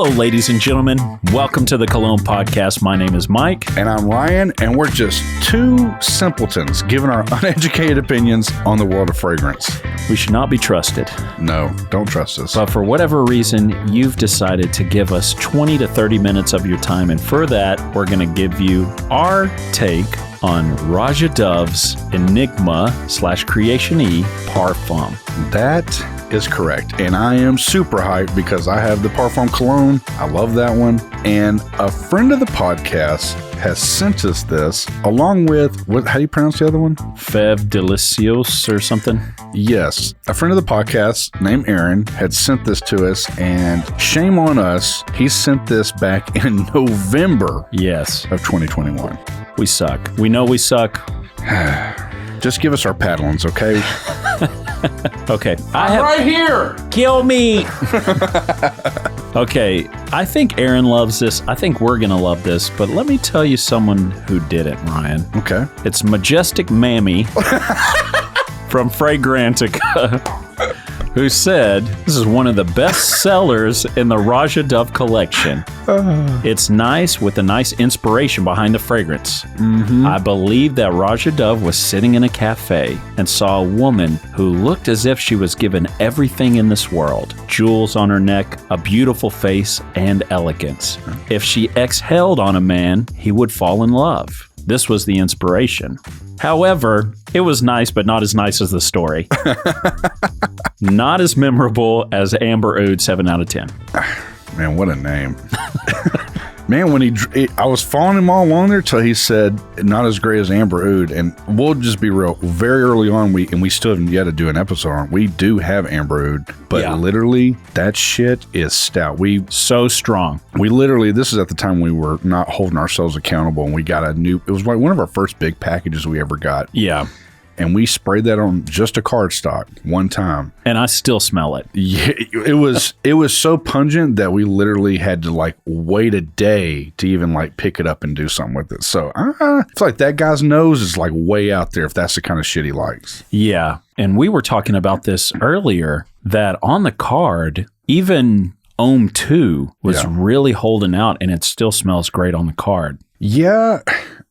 Hello, ladies and gentlemen. Welcome to the Cologne podcast. My name is Mike. And I'm Ryan, and we're just two simpletons giving our uneducated opinions on the world of fragrance. We should not be trusted. No, don't trust us. But for whatever reason, you've decided to give us 20 to 30 minutes of your time. And for that, we're going to give you our take on Roja Dove's Enigma /Creation E Parfum. That is correct. And I am super hyped because I have the Parfum Cologne. I love that one. And a friend of the podcast has sent us this along with, how do you pronounce the other one? Fève Délicieuse or something? Yes. A friend of the podcast named Aaron had sent this to us, and shame on us, he sent this back in November Yes. of 2021. We suck. We know we suck. Just give us our paddlings, okay? Okay. Right here! Kill me! Okay. I think Aaron loves this. I think we're going to love this. But let me tell you someone who did it, Ryan. Okay. It's Majestic Mammy from Fragrantica, who said this is one of the best sellers in the Roja Dove collection. It's nice with a nice inspiration behind the fragrance. Mm-hmm. I believe that Roja Dove was sitting in a cafe and saw a woman who looked as if she was given everything in this world. Jewels on her neck, a beautiful face, and elegance. If she exhaled on a man, he would fall in love. This was the inspiration. However, it was nice, but not as nice as the story. Not as memorable as Amber Oud 7 out of 10. Man, what a name. Man, when I was following him all along there till he said, not as great as Amber Oud. And we'll just be real, very early on, we still haven't yet to do an episode on it. We do have Amber Oud, but literally that shit is stout. So strong. We literally, this is at the time we were not holding ourselves accountable, and we got it was like one of our first big packages we ever got. Yeah. And we sprayed that on just a cardstock one time. And I still smell it. Yeah, it was so pungent that we literally had to wait a day to even pick it up and do something with it. So I feel like that guy's nose is way out there if that's the kind of shit he likes. Yeah. And we were talking about this earlier, that on the card, even Ohm 2 was really holding out, and it still smells great on the card. Yeah.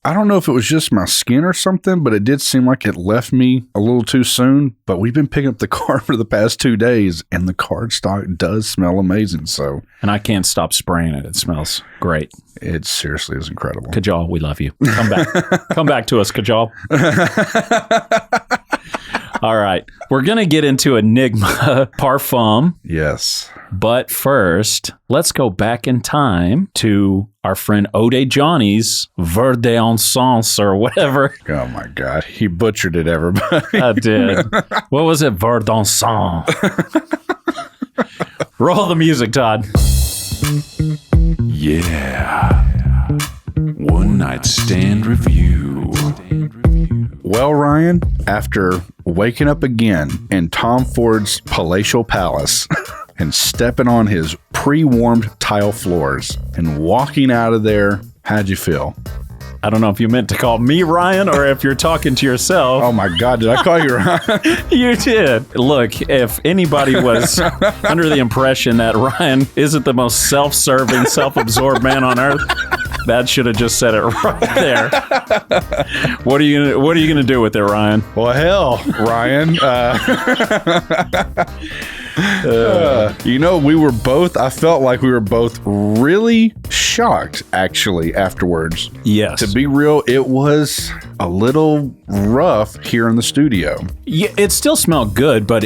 I don't know if it was just my skin or something, but it did seem like it left me a little too soon. But we've been picking up the card for the past 2 days, and the cardstock does smell amazing. So, and I can't stop spraying it. It smells great. It seriously is incredible. Kajal, we love you. Come back. Come back to us, Kajal. All right. We're going to get into Enigma Parfum. Yes. But first, let's go back in time to our friend Ode Johnny's Vert d'Encens or whatever. Oh my God. He butchered it, everybody. I did. What was it? Vert d'Encens. Roll the music, Todd. Yeah. One night stand review. Well, Ryan, after waking up again in Tom Ford's palatial palace and stepping on his pre-warmed tile floors and walking out of there, how'd you feel? I don't know if you meant to call me Ryan or if you're talking to yourself. Oh my God, did I call you Ryan? You did. Look, if anybody was under the impression that Ryan isn't the most self-serving, self-absorbed man on earth, that should have just said it right there. What are you gonna do with it, Ryan? Well, hell, Ryan. I felt like we were both really shocked, actually, afterwards. Yes. To be real, it was a little rough here in the studio. Yeah, it still smelled good, but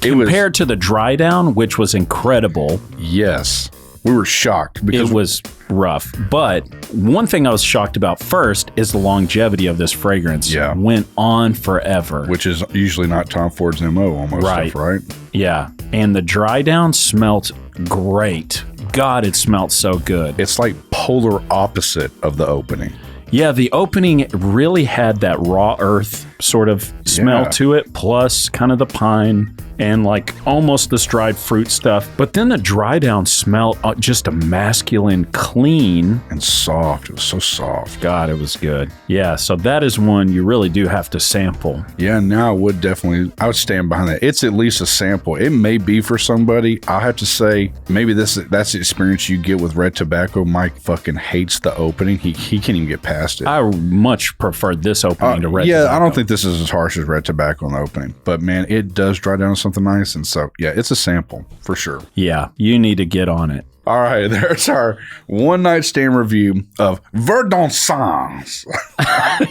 compared to the dry down, which was incredible. Yes. We were shocked because it was rough. But one thing I was shocked about first is the longevity of this fragrance. Yeah. Went on forever. Which is usually not Tom Ford's MO almost, stuff, right? Yeah. And the dry down smelt great. God, it smelled so good. It's like polar opposite of the opening. Yeah, the opening really had that raw earth sort of smell Yeah. to it, plus kind of the pine and like almost the dried fruit stuff. But then the dry down smell, just a masculine clean. And soft. It was so soft. God, it was good. Yeah, so that is one you really do have to sample. Yeah, now I would stand behind that. It's at least a sample. It may be for somebody. I'll have to say, maybe that's the experience you get with red tobacco. Mike fucking hates the opening. He can't even get past it. I much prefer this opening to red tobacco. I don't think this is as harsh as red tobacco in the opening. But man, it does dry down to something nice. And so, yeah, it's a sample for sure. Yeah, you need to get on it. All right, there's our one night stand review of Vert.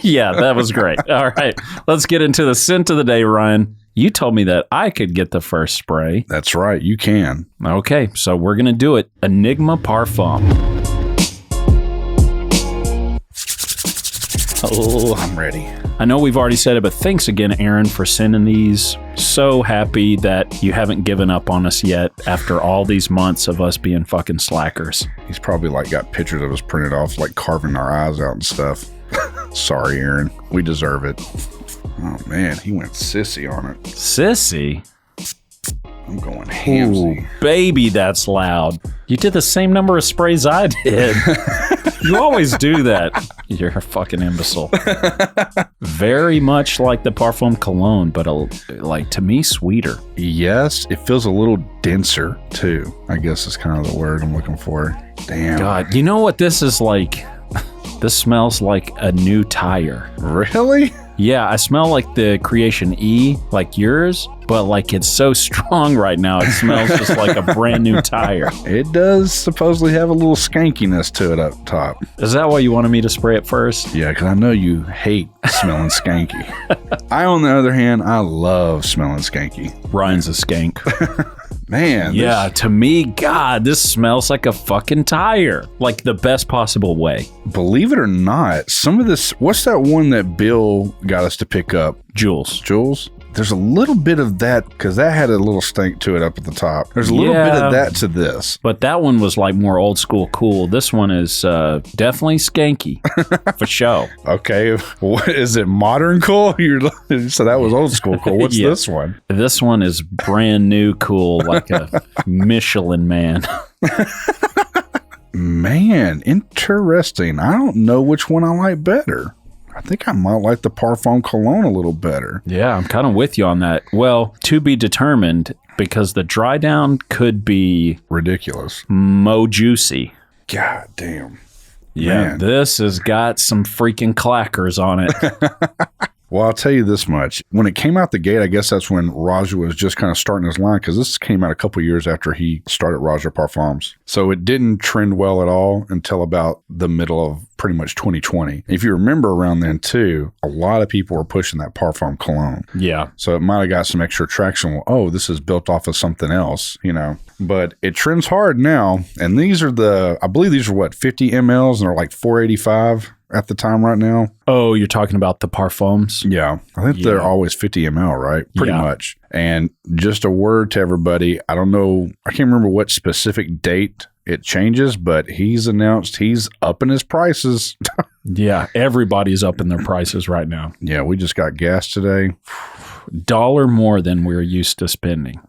Yeah, that was great. All right, let's get into the scent of the day, Ryan. You told me that I could get the first spray. That's right, you can. Okay, so we're going to do it. Enigma Parfum. Oh, I'm ready. I know we've already said it, but thanks again, Aaron, for sending these. So happy that you haven't given up on us yet after all these months of us being fucking slackers. He's probably like got pictures of us printed off, like carving our eyes out and stuff. Sorry, Aaron. We deserve it. Oh, man, he went sissy on it. Sissy? I'm going Ooh, hamsy. baby, that's loud. You did the same number of sprays I did. You always do that. You're a fucking imbecile. Very much like the Parfum Cologne, but like to me, sweeter. Yes, it feels a little denser, too. I guess is kind of the word I'm looking for. Damn. God, you know what this is like? This smells like a new tire. Really? Yeah, I smell like the Creation E, like yours, but like it's so strong right now, it smells just like a brand new tire. It does supposedly have a little skankiness to it up top. Is that why you wanted me to spray it first? Yeah, because I know you hate smelling skanky. I, on the other hand, I love smelling skanky. Ryan's a skank. Man. Yeah, to me, God, this smells like a fucking tire. Like the best possible way. Believe it or not, some of this, what's that one that Bill got us to pick up? Jules. There's a little bit of that, because that had a little stink to it up at the top. There's a little bit of that to this. But that one was like more old school cool. This one is definitely skanky, for sure. Okay, what is it, modern cool? So that was old school cool. What's Yeah. this one? This one is brand new cool, like a Michelin man. Man, interesting. I don't know which one I like better. I think I might like the Parfum Cologne a little better. Yeah, I'm kind of with you on that. Well, to be determined, because the dry down could be Ridiculous. mo juicy. God damn. Yeah, Man. this has got some freaking clackers on it. Well, I'll tell you this much. When it came out the gate, I guess that's when Roja was just kind of starting his line, because this came out a couple years after he started Roja Parfums. So it didn't trend well at all until about the middle of pretty much 2020. If you remember around then too, a lot of people were pushing that Parfum Cologne. Yeah. So it might have got some extra traction. Well, oh, this is built off of something else, you know. But it trends hard now. And these are I believe these are what, 50 mLs, and they're like $4.85 at the time right now. Oh, you're talking about the parfums? Yeah. I think they're always 50 ml, right? Pretty much. And just a word to everybody. I don't know. I can't remember what specific date it changes, but he's announced he's upping his prices. Yeah, everybody's up in their prices right now. Yeah, we just got gas today. $1 more than we're used to spending.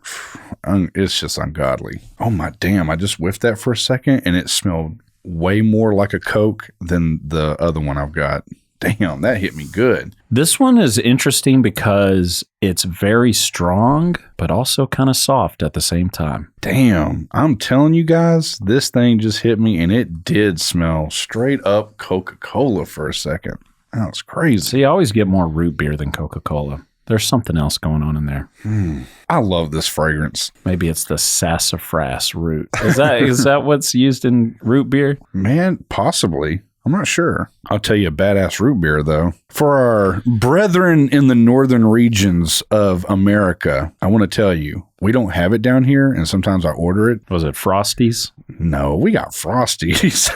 It's just ungodly. Oh, my damn. I just whiffed that for a second, and it smelled way more like a Coke than the other one I've got. Damn, that hit me good. This one is interesting because it's very strong, but also kind of soft at the same time. Damn, I'm telling you guys, this thing just hit me, and it did smell straight up Coca-Cola for a second. That was crazy. See, I always get more root beer than Coca-Cola. There's something else going on in there. I love this fragrance. Maybe it's the sassafras root. Is that what's used in root beer? Man, possibly. I'm not sure. I'll tell you a badass root beer, though. For our brethren in the northern regions of America, I want to tell you, we don't have it down here, and sometimes I order it. Was it Frosties? No, we got Frosties.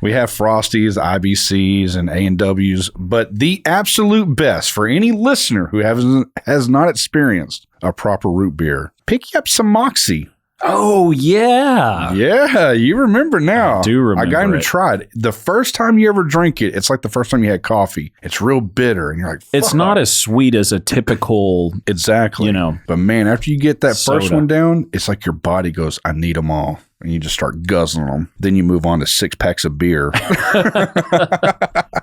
We have Frosties, IBCs, and A&Ws, but the absolute best for any listener who has not experienced a proper root beer, pick you up some Moxie. Oh, yeah. Yeah, you remember now. I do remember I got him to it. try it. The first time you ever drink it, it's like the first time you had coffee. It's real bitter, and you're like, It's fuck. not as sweet as a typical, Exactly. you know. But man, after you get that first Soda. one down, it's like your body goes, I need them all. And you just start guzzling them. Then you move on to 6 packs of beer.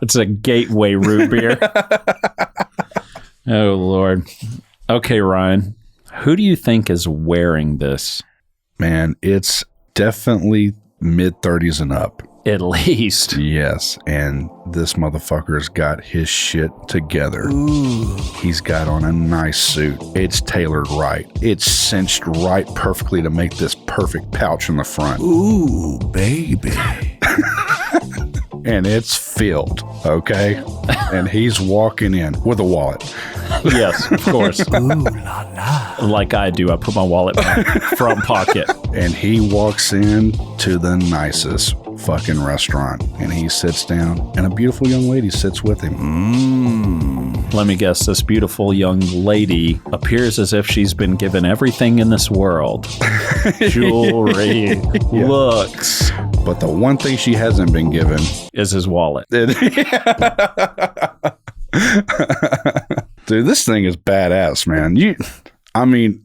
it's a gateway root beer. Oh, Lord. Okay, Ryan, who do you think is wearing this? Man, it's definitely mid-30s and up. At least. Yes, and this motherfucker's got his shit together. Ooh. He's got on a nice suit. It's tailored right. It's cinched right perfectly to make this perfect pouch in the front. Ooh, baby. And it's filled, okay? And he's walking in with a wallet. Yes, of course. Ooh la la. Like I do. I put my wallet in my front pocket. And he walks in to the nicest fucking restaurant. And he sits down, and a beautiful young lady sits with him. Let me guess, this beautiful young lady appears as if she's been given everything in this world. Jewelry, looks. But the one thing she hasn't been given is his wallet. Dude, this thing is badass, man.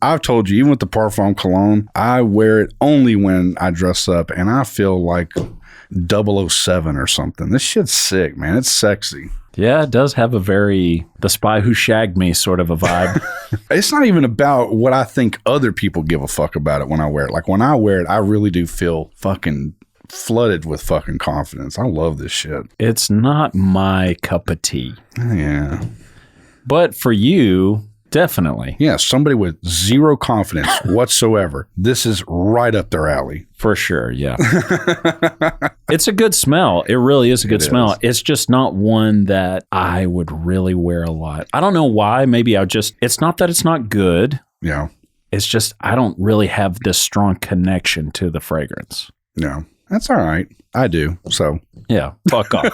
I've told you, even with the Parfum Cologne, I wear it only when I dress up, and I feel like 007 or something. This shit's sick, man. It's sexy. Yeah, it does have a very The Spy Who Shagged Me sort of a vibe. It's not even about what I think other people give a fuck about it when I wear it. Like, when I wear it, I really do feel fucking flooded with fucking confidence. I love this shit. It's not my cup of tea. Yeah. But for you, definitely. Yeah, somebody with zero confidence whatsoever. This is right up their alley. For sure, yeah. It's a good smell. It really is a good smell. It's just not one that I would really wear a lot. I don't know why. Maybe it's not that it's not good. Yeah. It's just I don't really have this strong connection to the fragrance. No. That's all right. I do. So. Yeah, fuck off.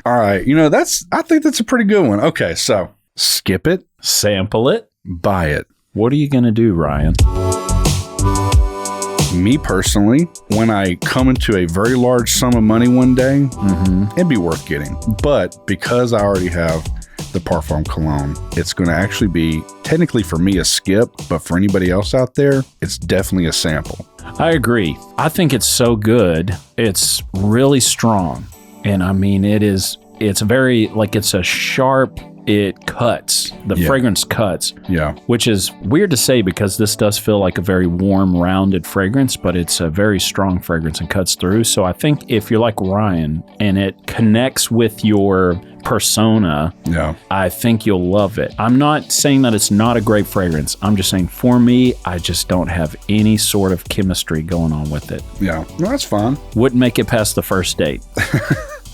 All right. I think that's a pretty good one. Okay. So skip it, Sample it. buy it. What are you going to do, Ryan? Me personally, when I come into a very large sum of money one day, it'd be worth getting. But because I already have the Parfum Cologne, it's going to actually be technically for me a skip, but for anybody else out there, it's definitely a sample. I agree. I think it's so good. It's really strong. And I mean, it's very, like, it's a sharp, it cuts. The fragrance cuts. Yeah. Which is weird to say because this does feel like a very warm, rounded fragrance, but it's a very strong fragrance and cuts through. So I think if you're like Ryan and it connects with your persona, I think you'll love it. I'm not saying that it's not a great fragrance. I'm just saying for me, I just don't have any sort of chemistry going on with it. Yeah. No, that's fine. Wouldn't make it past the first date.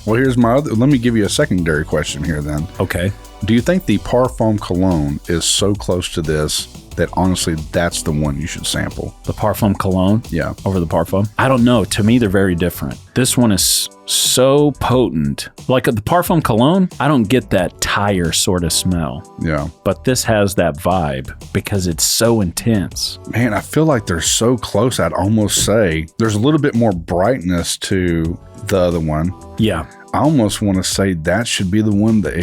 Well, let me give you a secondary question here then. Okay. Do you think the Parfum Cologne is so close to this that honestly that's the one you should sample? The Parfum Cologne? Yeah. Over the Parfum? I don't know. To me, they're very different. This one is so potent. Like the Parfum Cologne, I don't get that tire sort of smell. Yeah. But this has that vibe because it's so intense. Man, I feel like they're so close. I'd almost say there's a little bit more brightness to the other one. Yeah. I almost want to say that should be the one that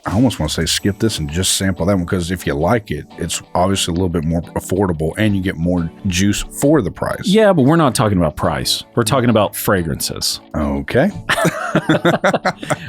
I almost want to say skip this and just sample that one, because if you like it, it's obviously a little bit more affordable and you get more juice for the price. Yeah, but we're not talking about price. We're talking about fragrances. Okay.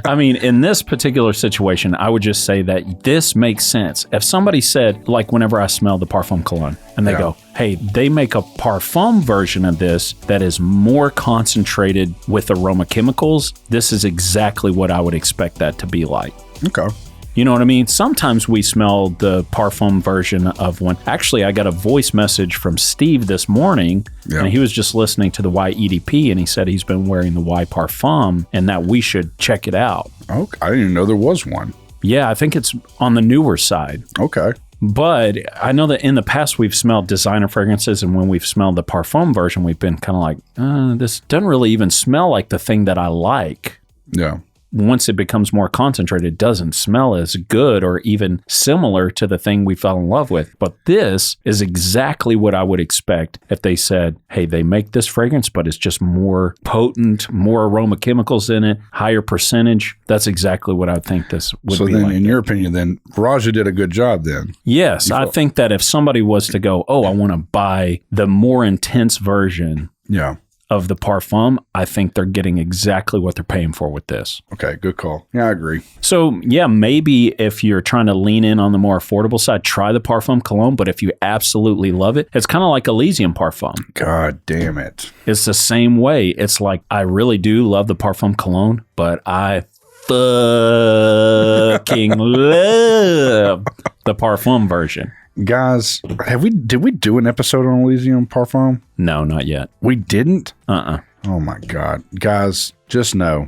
I mean, in this particular situation, I would just say that this makes sense. If somebody said, like whenever I smell the Parfum Cologne, and they go, hey, they make a parfum version of this that is more concentrated with aroma chemicals, this is exactly what I would expect that to be like. Okay. You know what I mean? Sometimes we smell the parfum version of one. Actually, I got a voice message from Steve this morning, and he was just listening to the Y EDP, and he said he's been wearing the Y Parfum and that we should check it out. Okay. I didn't even know there was one. Yeah, I think it's on the newer side. Okay. But I know that in the past we've smelled designer fragrances, and when we've smelled the parfum version, we've been kind of like, this doesn't really even smell like the thing that I like. Yeah. once it becomes more concentrated, it doesn't smell as good or even similar to the thing we fell in love with. But this is exactly what I would expect if they said, hey, they make this fragrance, but it's just more potent, more aroma chemicals in it, higher percentage. That's exactly what I think this would be. So then, like. in your opinion, then Roja did a good job then. Yes, I think that if somebody was to go, oh, I want to buy the more intense version Yeah. of the Parfum, I think they're getting exactly what they're paying for with this. Okay, good call. Yeah, I agree. So, yeah, maybe if you're trying to lean in on the more affordable side, try the Parfum Cologne. But if you absolutely love it, it's kind of like Elysium Parfum. God damn it. It's the same way. It's like, I really do love the Parfum Cologne, but I fucking love the Parfum version. Guys, did we do an episode on Elysium Parfum? No, not yet. We didn't? Uh-uh. Oh my God. Guys, just know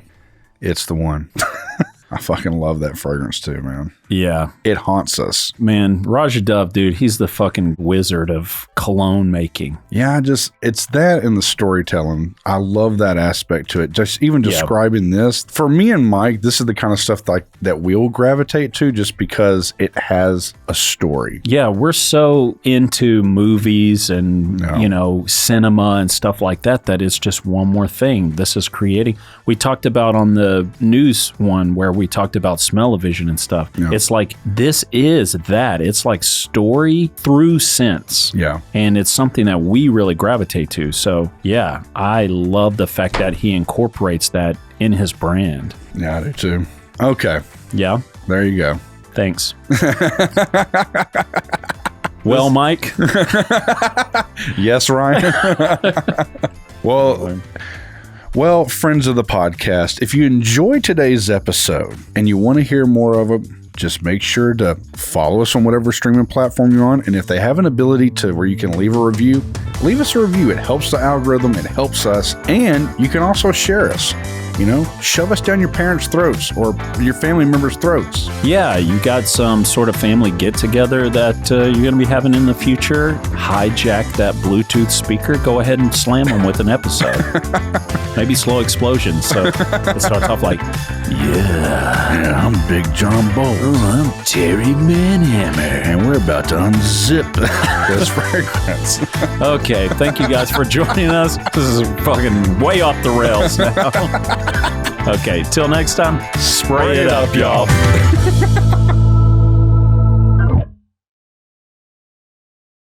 it's the one. I fucking love that fragrance too, man. Yeah. It haunts us. Man, Roja Dove, dude, he's the fucking wizard of cologne making. Yeah, it's that and the storytelling. I love that aspect to it. Just even describing this. For me and Mike, this is the kind of stuff that we'll gravitate to just because it has a story. Yeah, we're so into movies and, cinema and stuff like that it's just one more thing. This is creating. We talked about on the news one where we talked about smell-o-vision and stuff. Yeah. It's like, this is that. It's like story through sense. Yeah. And it's something that we really gravitate to. So, yeah, I love the fact that he incorporates that in his brand. Yeah, I do too. Okay. Yeah. There you go. Thanks. Well, Mike. Yes, Ryan. Well, friends of the podcast, if you enjoyed today's episode and you want to hear more of it, just make sure to follow us on whatever streaming platform you're on. And if they have an ability to where you can leave a review, leave us a review. It helps the algorithm. It helps us. And you can also share us. Shove us down your parents' throats or your family members' throats. Yeah, you got some sort of family get-together that you're going to be having in the future. Hijack that Bluetooth speaker. Go ahead and slam them with an episode. Maybe slow explosions. So it starts off like, yeah, I'm Big John Bolt. Oh, I'm Terry Manhammer. And we're about to unzip this fragrance. Okay, thank you guys for joining us. This is fucking way off the rails now. Okay, till next time, spray it up, y'all.